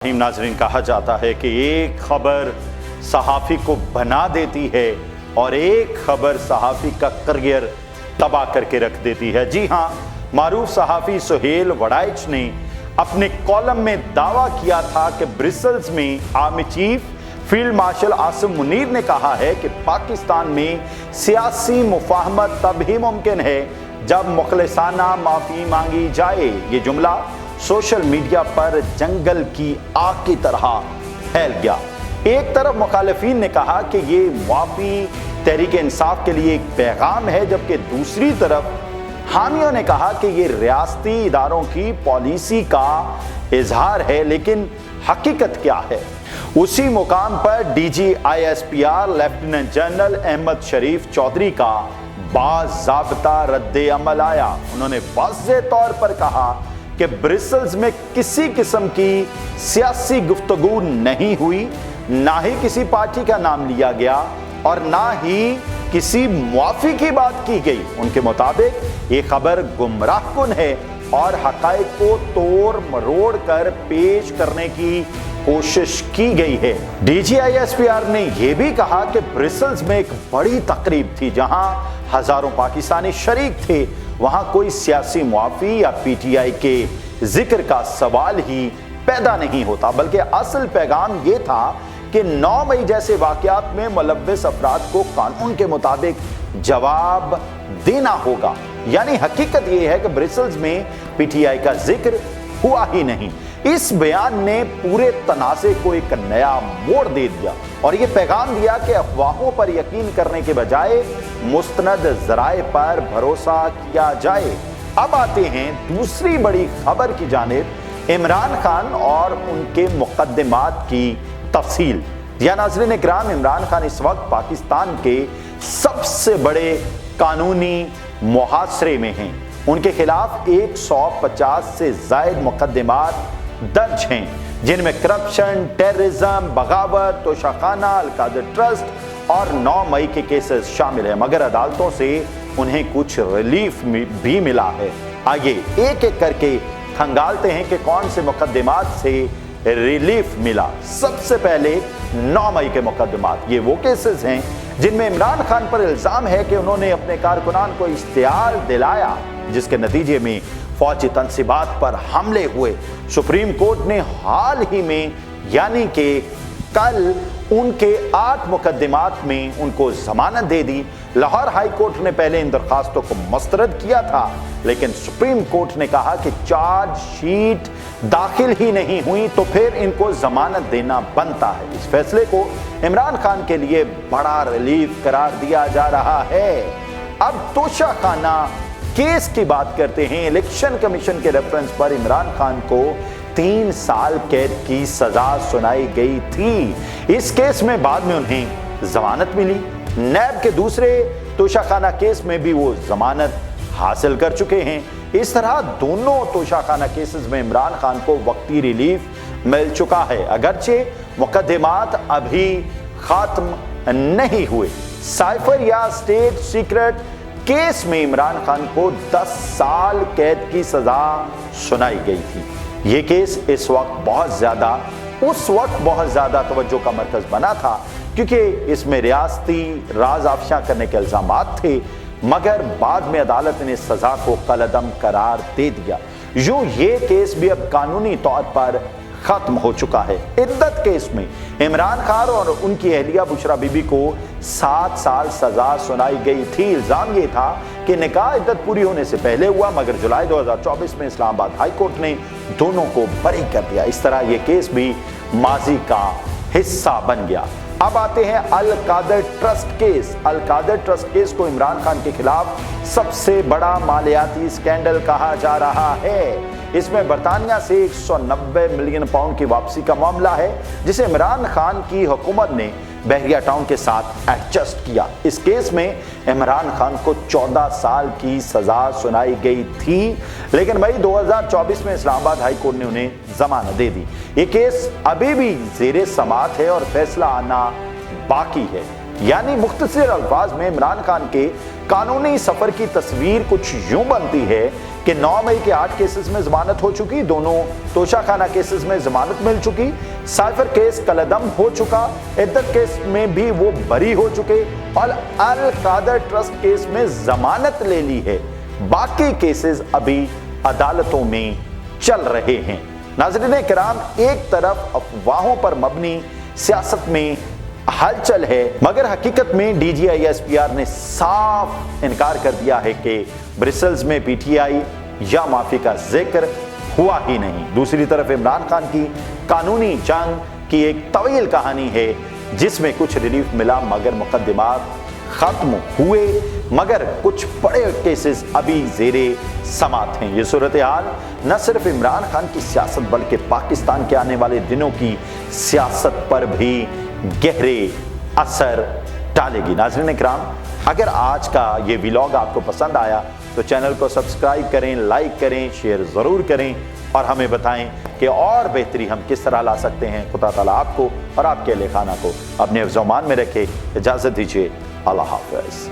नाज़रीन, कहा जाता है कि एक खबर सहाफ़ी को बना देती है और एक खबर सहाफ़ी का करियर तबाह करके रख देती है। जी हाँ, मारूफ सहाफ़ी सुहेल वड़ाइच ने अपने कॉलम में दावा किया था कि ब्रसेल्स में army chief field marshal Asim Munir ने कहा है कि पाकिस्तान में सियासी मुफाहमत तभी मुमकिन है जब मुखलिसाना माफ़ी मांगी जाए। ये जुमला सोशल मीडिया पर जंगल की आग की तरह फैल गया। एक तरफ मुखालिफिन ने कहा कि ये माफ़ी तहरीक इंसाफ के लिए एक पैगाम है, जबकि दूसरी तरफ हामियों ने कहा कि ये रियासती इदारों की पॉलिसी का इजहार है। लेकिन हकीकत क्या है? उसी मुकाम पर DGISPR लेफ्टिनेंट जनरल अहमद शरीफ चौधरी का बाज़ाब्ता रद्द अमल आया। उन्होंने वाज़ेह तौर पर कहा कि ब्रसेल्स में किसी किस्म की सियासी गुफ्तगू नहीं हुई, ना ही किसी पार्टी का नाम लिया गया और ना ही किसी मुआफ़ी की बात की गई। उनके मुताबिक ये खबर गुमराहकुन है और हक़ाइक़ को तोड़ मरोड़ कर पेश करने की कोशिश की गई है। DGISPR ने यह भी कहा कि ब्रसेल्स में एक बड़ी तकरीब थी जहां हजारों पाकिस्तानी शरीक थे। वहां कोई सियासी मुआफ़ी या PTI के जिक्र का सवाल ही पैदा नहीं होता, बल्कि असल पैगाम यह था कि 9 मई जैसे वाक़यात में मुलव्वस अफराद को कानून के मुताबिक जवाब देना होगा। यानी हकीकत यह है कि ब्रसेल्स में PTI का जिक्र हुआ ही नहीं। इस बयान ने पूरे तनाज़े को एक नया मोड़ दे दिया और यह पैगाम दिया कि अफवाहों पर यकीन करने के बजाय मुस्तनद ज़राए पर भरोसा किया जाए। अब आते हैं दूसरी बड़ी खबर की जानिब, इमरान खान और उनके मुकद्दमात की तफसील। या नाज़रीन इकराम, इमरान खान इस वक्त पाकिस्तान के सबसे बड़े कानूनी मुहासरे में हैं। उनके खिलाफ 150 से ज़ायद मुकद्दमात दर्ज हैं, जिनमें करप्शन, टेररिज्म, बगावत, तोशाखाना, अल-कादर ट्रस्ट और 9 मई के केसेस शामिल हैं। मगर अदालतों से उन्हें कुछ रिलीफ भी मिला है। आइए एक एक करके खंगालते हैं कि कौन से मुकद्दमात से रिलीफ मिला। सबसे पहले 9 मई के मुकद्दमात। ये वो केसेस हैं जिनमें इमरान खान पर इल्ज़ाम है कि उन्होंने अपने कारकुनान को इश्तिहार दिलाया, जिसके नतीजे में फौजी तनसीबात पर हमले हुए। सुप्रीम कोर्ट ने हाल ही में यानी कि कल उनके 8 मुकद्दमात में उनको जमानत दे दी। लाहौर हाई कोर्ट ने पहले इन दरखास्तों को मुस्तरद किया था, लेकिन सुप्रीम कोर्ट ने कहा कि चार्ज शीट दाखिल ही नहीं हुई तो फिर इनको जमानत देना बनता है। इस फैसले को इमरान खान के लिए बड़ा रिलीफ करार दिया जा रहा है। अब तोशाखाना केस की बात करते हैं। इलेक्शन कमीशन के रेफरेंस पर इमरान खान को 3 साल कैद की सजा सुनाई गई थी। इस केस में बाद में उन्हें जमानत मिली। नैब के दूसरे तोशाखाना केस में भी वो जमानत हासिल कर चुके हैं। इस तरह दोनों तोशाखाना केसेस में इमरान खान को वक्ती रिलीफ मिल चुका है, अगरचे मुकद्दमात अभी खत्म नहीं हुए। साइफर या स्टेट सीक्रेट केस में इमरान खान को 10 साल कैद की सजा सुनाई गई थी। ये केस उस वक्त बहुत ज्यादा तवज्जो का मरकज बना था, क्योंकि इसमें रियासती राज अफशा करने के इल्जामात थे, मगर बाद में अदालत ने सजा को कलअदम करार दे दिया। यूं ये केस भी अब कानूनी तौर पर खत्म हो चुका है। इद्दत केस में इमरान खान और उनकी अहलिया बुशरा बीबी को 7 साल सजा सुनाई गई थी। इल्जाम ये था कि निकाह इद्दत पूरी होने से पहले हुआ, मगर जुलाई 2024 में इस्लामाबाद हाई कोर्ट ने दोनों को बरी कर दिया। इस तरह ये केस भी माजी का हिस्सा बन गया। अब आते हैं अल-कादर ट्रस्ट केस। अल-कादर ट्रस्ट केस को इमरान खान के खिलाफ सबसे बड़ा मालियाती स्कैंडल कहा जा रहा है। इसमें बरतानिया से 190 मिलियन पाउंड की वापसी का मामला है, जिसे इमरान खान की हुकूमत ने बहरिया टाउन के साथ एडजस्ट किया। इस केस में इमरान खान को 14 साल की सजा सुनाई गई थी, लेकिन मई 2024 में इस्लामाबाद हाई कोर्ट ने उन्हें जमानत दे दी। ये केस अभी भी ज़ेरे समाअत है और फैसला आना बाकी है। यानी मुख्तसर अल्फाज में इमरान खान के कानूनी सफर की तस्वीर कुछ यूं बनती है कि 9 मई के 8 केसेस में जमानत हो चुकी, दोनों तोशाखाना केसेस में जमानत मिल चुकी, साइफर केस कलअदम हो चुका, इद्दत केस में भी वो बरी हो चुके और अल कादर ट्रस्ट केस में जमानत ले ली है। बाकी केसेस अभी अदालतों में चल रहे हैं। नाज़रीन किराम, एक तरफ अफवाहों पर मबनी सियासत में हलचल है, मगर हकीकत में DGI-SPR ने साफ इनकार कर दिया है कि ब्रसेल्स में PTI या माफी का जिक्र हुआ ही नहीं। दूसरी तरफ इमरान खान की कानूनी जंग की एक तवील कहानी है जिसमें कुछ रिलीफ मिला, मगर मुकदमात खत्म हुए, मगर कुछ बड़े केसेस अभी जेरे समात हैं। ये सूरत हाल न सिर्फ इमरान खान की सियासत बल्कि पाकिस्तान के आने वाले दिनों की सियासत पर भी गहरे असर डालेगी। नाज़रीन इकराम, अगर आज का ये व्लॉग आपको पसंद आया तो चैनल को सब्सक्राइब करें, लाइक करें, शेयर ज़रूर करें और हमें बताएं कि और बेहतरी हम किस तरह ला सकते हैं। खुदा ताला आपको और आपके अहले खाना को अपने हिफ्ज़-ओ-अमान में रखे। इजाज़त दीजिए। अल्लाह हाफ़िज़।